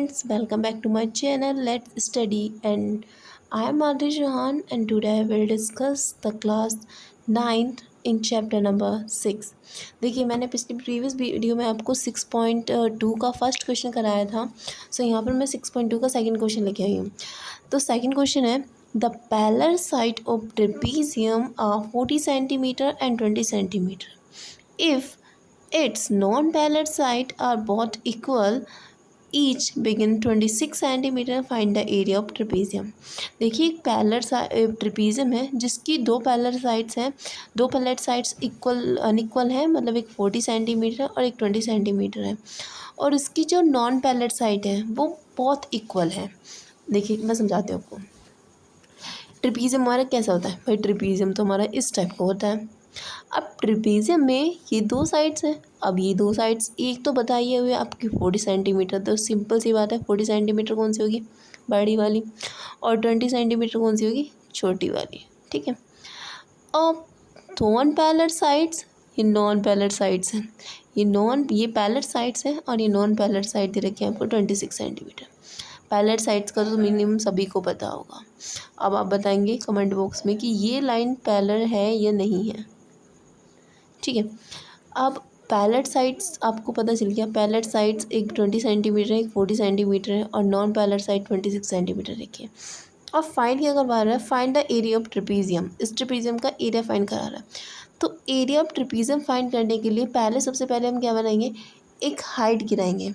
friends, welcome back to my channel. Let's study, and I am Adri Johan, and today I will discuss the class 9th in chapter number 6. देखिए, मैंने पिछली previous video में आपको 6.2 का first question कराया था. सो यहाँ पर मैं 6.2 का सेकंड क्वेश्चन लेके आई हूँ. तो सेकंड क्वेश्चन है, the parallel side of trapezium are 40 centimetre and 20 centimetre. If its non-pallet side are both equal, each begin 26 centimetre. Find the area of trapezium. देखिए, एक पैलर ट्रेपीजियम है जिसकी दो पैलर साइड्स हैं. दो पैलेट साइड्स इक्वल अनइक्वल हैं, मतलब एक 40 सेंटीमीटर और एक 20 सेंटीमीटर है. और इसकी जो नॉन पैलेट साइड है वो बहुत इक्वल है. देखिए, मैं समझाती हूँ आपको. ट्रेपीजियम हमारा कैसा होता है भाई? ट्रेपीजियम तो हमारा इस टाइप का होता है. अब ट्रेपीजियम में ये दो साइड्स हैं. अब ये दो साइड्स, एक तो बताइए हुए आपकी 40 सेंटीमीटर, तो सिंपल सी बात है 40 सेंटीमीटर कौन सी होगी? बड़ी वाली. और 20 सेंटीमीटर कौन सी होगी? छोटी वाली. ठीक है. अब नॉन पैलेट साइड्स, ये नॉन पैलेट साइड्स हैं. ये पैलेट साइड्स हैं और ये नॉन पैलेट साइड दे रखी है आपको 26 सेंटीमीटर. पैलेट साइड्स का तो मिनिमम सभी को पता होगा. अब आप बताएंगे कमेंट बॉक्स में कि ये लाइन पैलर है या नहीं है. ठीक है. अब पैलेट साइड्स आपको पता चल गया. पैलेट साइड्स एक 20 सेंटीमीटर है, एक 40 सेंटीमीटर है, और नॉन पैलेट साइड 26 सेंटीमीटर रखी है. अब फाइंड क्या करवा रहा है? Find the area of trapezium. इस ट्रेपीजियम का एरिया फाइंड करा रहा है. तो एरिया ऑफ ट्रेपीजियम फाइंड करने के लिए सबसे पहले हम क्या बनाएंगे? एक हाइट गिराएंगे.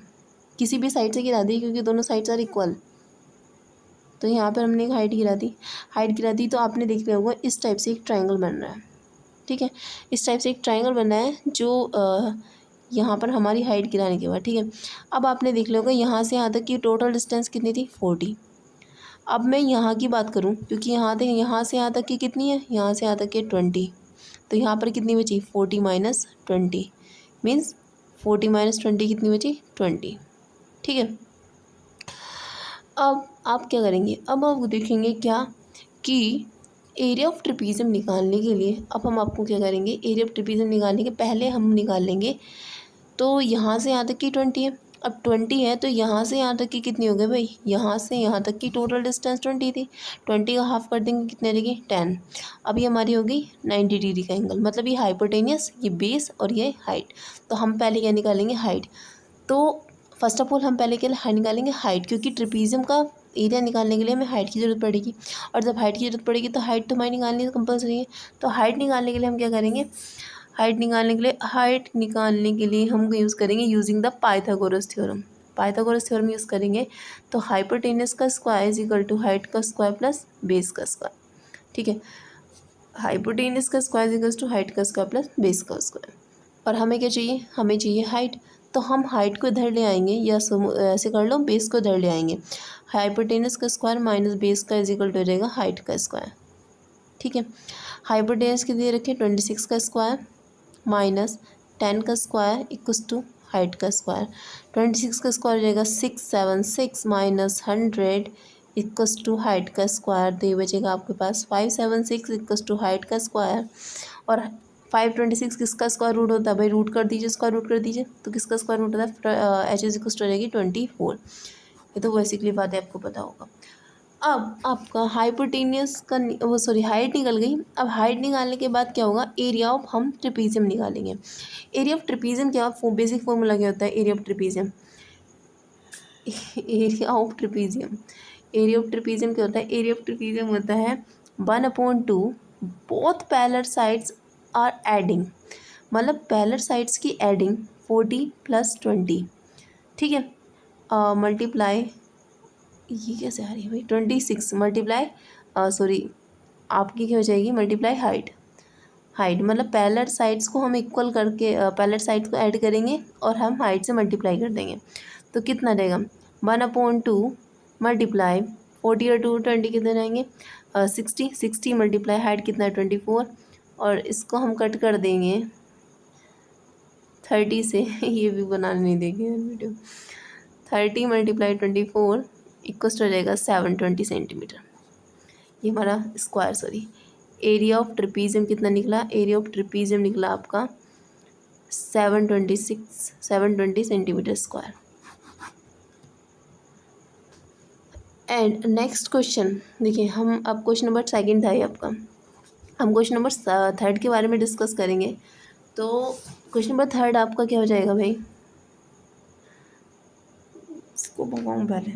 किसी भी साइड से गिरा दी, क्योंकि दोनों साइड्स आर इक्वल. तो यहाँ पर हमने एक हाइट गिरा दी. तो आपने देख लिया होगा इस टाइप से एक ट्रायंगल बन रहा है. ठीक है. इस टाइप से एक ट्रायंगल बना है जो यहाँ पर हमारी हाइट गिराने के बाद. ठीक है. अब आपने देख लिया होगा यहाँ से यहाँ तक की टोटल डिस्टेंस कितनी थी? 40. अब मैं यहाँ की बात करूँ, क्योंकि यहाँ से यहाँ तक की कितनी है? यहाँ से यहाँ तक की 20. तो यहाँ पर कितनी बची? 40 माइनस 20 मीन्स 40 माइनस 20 कितनी बची? 20. ठीक है. अब आप क्या करेंगे? अब आप देखेंगे क्या कि एरिया ऑफ ट्रेपीजियम निकालने के लिए अब हम आपको क्या करेंगे? एरिया ऑफ ट्रेपीजियम निकालने के पहले हम निकाल लेंगे. तो यहाँ से यहाँ तक की 20 है. अब 20 है तो यहाँ से यहाँ तक की कितनी हो गई भाई? यहाँ से यहाँ तक की टोटल डिस्टेंस 20 थी. 20 का हाफ कर देंगे, कितने रहेगी? 10. अब ये हमारी हो गई 90 डिग्री का एंगल. मतलब ये हाइपोटेनियस, ये बेस और ये हाइट. तो हम पहले क्या निकालेंगे? हाइट. तो फर्स्ट ऑफ ऑल हम पहले क्या निकालेंगे? हाइट, क्योंकि ट्रेपीजियम का एरिया निकालने के लिए हमें हाइट की ज़रूरत पड़ेगी. और जब हाइट की ज़रूरत पड़ेगी तो हाइट तो हमारी निकालनी कंपल्सरी है. तो हाइट निकालने के लिए हम क्या करेंगे? हाइट निकालने के लिए हम यूज़ करेंगे using the Pythagoras theorem. Pythagoras theorem use करेंगे. तो हाइपोटेनस का square is equal to height का स्क्वायर प्लस बेस का स्क्वायर. ठीक है. हाइपोटेनस का square is equal to height का स्क्वायर प्लस बेस का स्क्वायर. और हमें क्या चाहिए? हमें चाहिए हाइट. तो हम हाइट को इधर ले आएंगे, या ऐसे कर लो, बेस को इधर ले आएंगे. हाइपोटेनस का स्क्वायर माइनस बेस का इज इक्वल टू रहेगा हाइट का स्क्वायर. ठीक है. हाइपोटेनस के लिए रखें 26 का स्क्वायर माइनस 10 का स्क्वायर इक्वल्स टू हाइट का स्क्वायर. 26 का स्क्वायर रहेगा 676 माइनस 100 इक्वल्स टू हाइट का स्क्वायर. तो ये बचेगा आपके पास 576 इक्वल्स टू हाइट का स्क्वायर. और 526 किसका स्क्वायर रूट होता है भाई? रूट कर दीजिए, स्क्वायर रूट कर दीजिए. तो किसका स्क्वायर रूट होता है? एच इज इक्वल्स टू रहेगी 24. ये तो बेसिकली बात है, आपको पता होगा. अब आपका हाइपोटेनियस का हाइट निकल गई. अब हाइट निकालने के बाद क्या होगा? एरिया ऑफ हम ट्रेपीजियम निकालेंगे. एरिया ऑफ ट्रेपीजियम क्या? बेसिक फॉर्मूला क्या होता है area of trapezium? Area of trapezium क्या होता है? एरिया ऑफ ट्रेपीजियम होता है 1/2 both parallel sides are adding. मतलब पैलर साइड्स की एडिंग 40 + 20. ठीक है. मल्टीप्लाई, ये कैसे आ रही है भाई? 26 मल्टीप्लाई आपकी क्या हो जाएगी? Multiply height. मतलब पैलेट साइड्स को हम इक्वल करके पैलेट साइड्स को ऐड करेंगे और हम हाइट से मल्टीप्लाई कर देंगे. तो कितना रहेगा? 1/2 मल्टीप्लाई 40 और 2 20 कितने रहेंगे? 60 मल्टीप्लाई हाइट कितना है? 24. और इसको हम कट कर देंगे 30 से. ये भी बनाने नहीं देंगे वीडियो. 30 मल्टीप्लाई 24 इक्वल्स टू रहेगा 720 सेंटीमीटर. ये हमारा स्क्वायर एरिया ऑफ ट्रेपीजियम कितना निकला? एरिया ऑफ ट्रेपीजियम निकला आपका 720 centimetre square. And next question देखिए, हम अब क्वेश्चन नंबर सेकंड था ये आपका, हम क्वेश्चन नंबर थर्ड के बारे में डिस्कस करेंगे। तो क्वेश्चन नंबर थर्ड आपका क्या हो जाएगा भाई, इसको भगाऊँ पहले।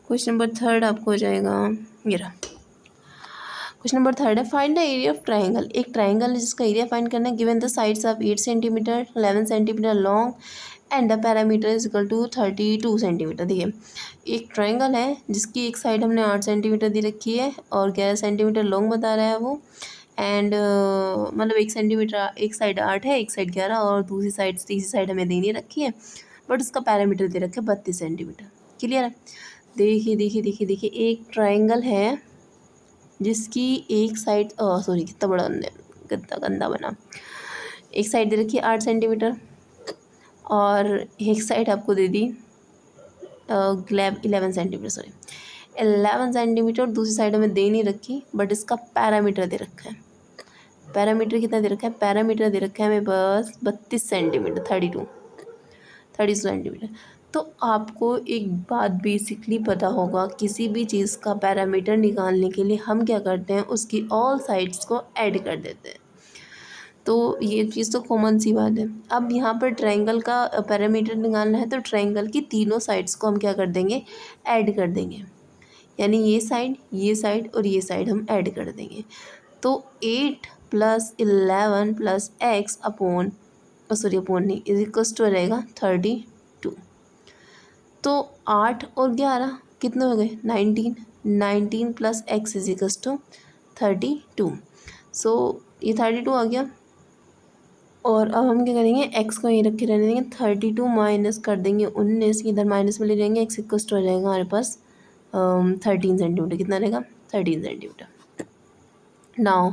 क्वेश्चन नंबर थर्ड आपको हो जाएगा ये रहा। क्वेश्चन नंबर थर्ड है, find the area of triangle. एक ट्राइंगल है जिसका एरिया फाइंड करना है, given the sides of 8 centimetre 11 centimetre long and the parameter is equal to 32 centimetre. देखिए, एक ट्राइंगल है जिसकी एक साइड हमने 8 सेंटीमीटर दी रखी है और 11 सेंटीमीटर लॉन्ग बता रहा है वो, एंड मतलब 1 सेंटीमीटर, एक साइड 8 है, एक साइड 11 और दूसरी साइड तीसरी साइड हमें देनी रखी है, बट उसका पैरामीटर दे रखे 32 सेंटीमीटर। क्लियर है? देखिए देखिए देखिए देखिए, एक ट्राइंगल है जिसकी एक साइड, सॉरी कितना बड़ा गंदा गंदा बना, एक साइड दे रखी है 8 सेंटीमीटर और एक साइड आपको दे दी 11 सेंटीमीटर, सॉरी 11 सेंटीमीटर, और दूसरी साइड हमें दे नहीं रखी, बट इसका पैरामीटर दे रखा है। पैरामीटर कितना दे रखा है? पैरामीटर दे रखा है हमें बस 32 सेंटीमीटर, 32 सेंटीमीटर। तो आपको एक बात बेसिकली पता होगा, किसी भी चीज़ का पैरामीटर निकालने के लिए हम क्या करते हैं, उसकी ऑल साइड्स को ऐड कर देते हैं। तो ये चीज़ तो कॉमन सी बात है। अब यहाँ पर ट्रायंगल का पैरामीटर निकालना है, तो ट्रायंगल की तीनों साइड्स को हम क्या कर देंगे, ऐड कर देंगे। यानी ये साइड और ये साइड हम ऐड कर देंगे। तो 8 + 11 + x अपॉन, सॉरी अपोन नहीं, इज इक्वल्स टू रहेगा 32। तो 8 और 11 कितने हो गए? 19 + x इज इक्वल्स टू 32। सो ये 32 आ गया। और अब हम क्या करेंगे, x को यहीं रख के रहने देंगे, 32 माइनस कर देंगे 19, इधर माइनस में ले जाएंगे, x इक्वल्स टू हो जाएगा हमारे पास 13 सेंटीमीटर। कितना रहेगा? 13 सेंटीमीटर। नाउ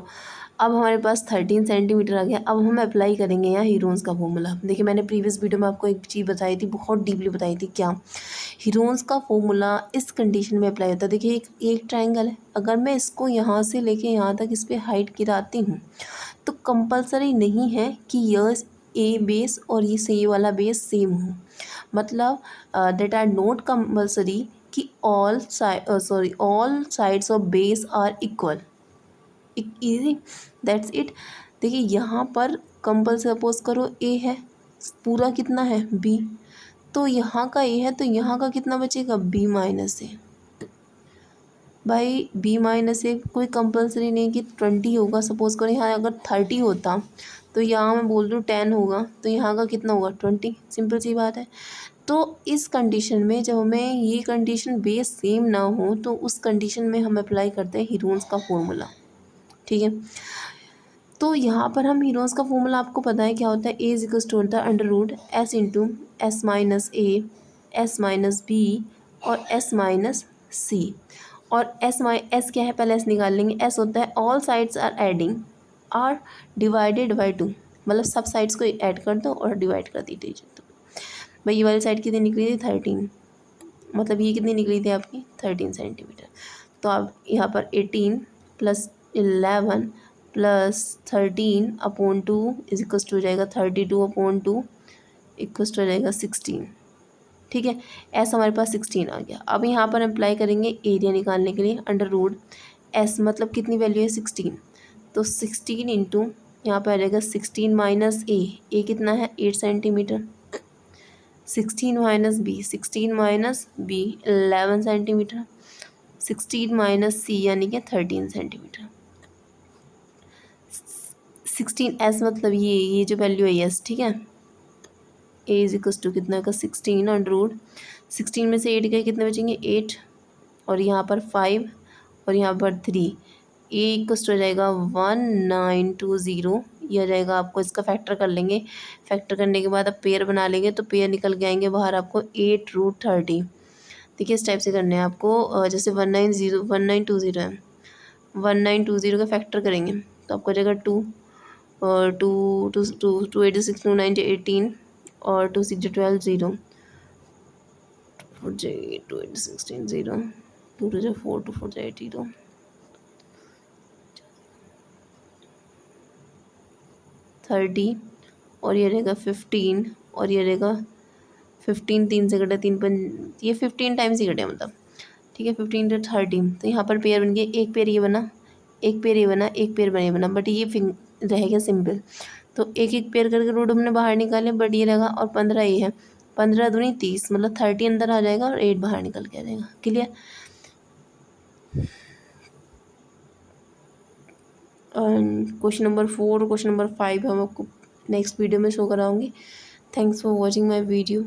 अब हमारे पास 13 सेंटीमीटर आ गया। अब हम अप्लाई करेंगे यहाँ हीरोन्स का फॉर्मूला। देखिए, मैंने प्रीवियस वीडियो में आपको एक चीज़ बताई थी, बहुत डीपली बताई थी। क्या? हीरोन्स का फॉर्मूला इस कंडीशन में अप्लाई होता है। देखिए, एक ट्रायंगल है, अगर मैं इसको यहाँ से लेके यहाँ तक इस पर हाइट गिराती हूँ, तो कंपलसरी नहीं है कि यह ए बेस और ये वाला बेस सेम हो। मतलब दैट आर नॉट कंपलसरी कि all sides of base are equal. Easy, that's it. देखिए, यहाँ पर कंपलसरी, सपोज करो ए है, पूरा कितना है? बी। तो यहाँ का ए है, तो यहाँ का कितना बचेगा? बी माइनस ए। भाई बी माइनस ए कोई कंपलसरी नहीं कि 20 होगा। सपोज करो यहाँ अगर 30 होता, तो यहाँ मैं बोल दूँ 10 होगा, तो यहाँ का कितना होगा? 20। सिंपल सी बात है। तो इस कंडीशन में जब हमें ये कंडीशन बेस सेम ना हो, तो उस कंडीशन में हम अप्लाई करते हैं हीरोन्स का फॉर्मूला। ठीक है, तो यहाँ पर हम हीरोन्स का फॉर्मूला आपको पता है क्या होता है, ए इज इक्वल्स टू होता है √s इंटू एस माइनस ए, एस माइनस बी और एस माइनस सी। और एस क्या है, पहले एस निकाल लेंगे। एस होता है all sides are adding are divided by 2, मतलब सब साइड्स को ऐड कर दो और डिवाइड कर दी दीजिए। तो भाई ये वाली साइड कितनी निकली थी? 13, मतलब ये कितनी निकली थी आपकी? 13 सेंटीमीटर। तो आप यहाँ पर 18 + 11 + 13 अपॉन 2 इज इक्वल्स टू हो जाएगा 32 अपॉन 2 इक्वल्स टू हो जाएगा 16। ठीक है, एस हमारे पास 16 आ गया। अब यहाँ पर अप्लाई करेंगे एरिया निकालने के लिए, √s, मतलब कितनी वैल्यू है? 16। तो 16 इंटू यहाँ पर आ जाएगा 16 माइनस ए कितना है? 8 centimetre. 16 minus B, 11 centimetre. 16 minus C यानी कि 13 सेंटीमीटर। 16s मतलब ये जो वैल्यू है यस, ठीक है। ए इज इक्वल्स टू कितना का 16 16 में से 8 गए, कितने बचेंगे? 8, और यहाँ पर 5 और यहाँ पर 3। ए इक्वल्स टू हो जाएगा 1920। ये आ जाएगा आपको, इसका फैक्टर कर लेंगे। फैक्टर करने के बाद अब पेयर बना लेंगे, तो पेयर निकल के आएंगे बाहर आपको 8√30। देखिए, इस टाइप से करने हैं आपको, जैसे 1920 है, 1920 का फैक्टर करेंगे तो आपको हो जाएगा 2 और 2 9 18 और 2 6 12 0 4 2 8 16 0 2 2 4 2 4 8 0 30 और ये रहेगा 15 और ये रहेगा 15 3 से कटा, ये 15 टाइम्स ही कटे मतलब, ठीक है। 15 to 30, तो यहाँ पर पेयर बन गए, एक पेयर ये बना, एक पेयर ये बना, एक पेयर ये बना, बट ये रह गया सिंपल। तो एक एक पेयर करके रूट हमने बाहर निकाले, बट ये रहेगा, और 15 ये है, 15 दूनी 30, मतलब 30 अंदर आ जाएगा और 8 बाहर निकल के आ जाएगा। क्लियर। क्वेश्चन नंबर 4 और क्वेश्चन नंबर 5 हम आपको नेक्स्ट वीडियो में शो कराऊंगी। Thanks for watching my video.